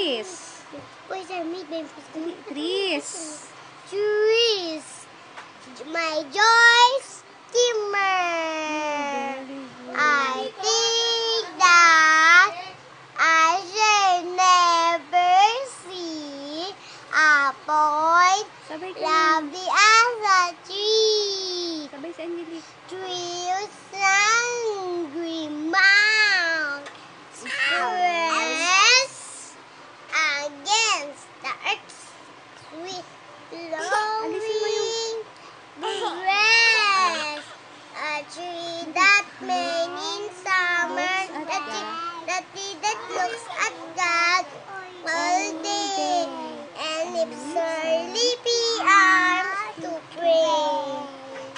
Trees. Where's our meat, baby? Trees. Trees. My Joyce Timmer. I think that I shall never see a point Sabay ka. lovely as a tree. Sabay si Angelique. Trees and green mountains press against the earth's sweet blowing breath. A tree that made in summer, the tree that looks at God all day and lifts her sleepy arms to pray.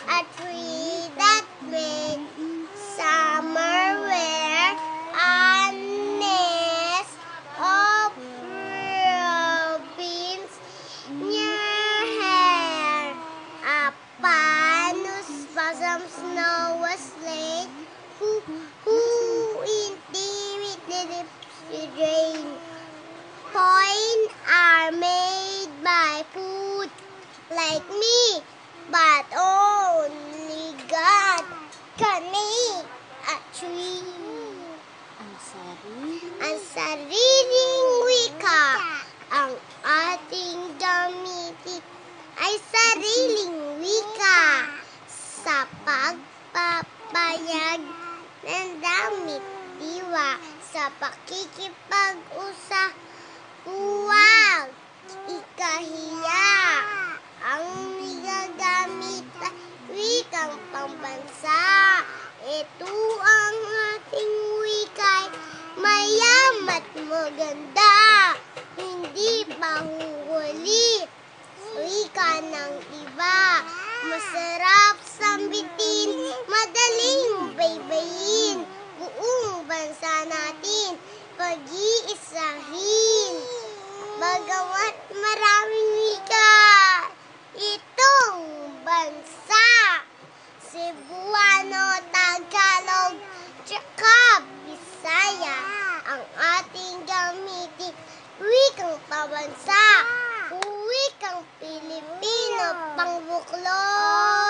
A tree that made summer wear a nest of robins near her. Upon whose bosom snow was laid, who in thee with the lips rain. Coin are made by food like me, but only God can make a tree. Ang sariling wika, ang ating gamitin ay sariling wika sa pagpapayag ng damit diwa sa pakikipag-usap. Huwag ikahiya ang nigagamit ay wikang pambansa. Ito ang ating wikay mayam at maganda, hindi pahuhuli wika ng iba. Masarap sambitin, madaling baybayin, buong bansa natin pag-iisahin. Bagamat maraming wika itong bansa, Cebuano, Tagalog, tsaka Bisaya ang ating gamitin wikang pabansa, wikang Pilipino pangbuklod.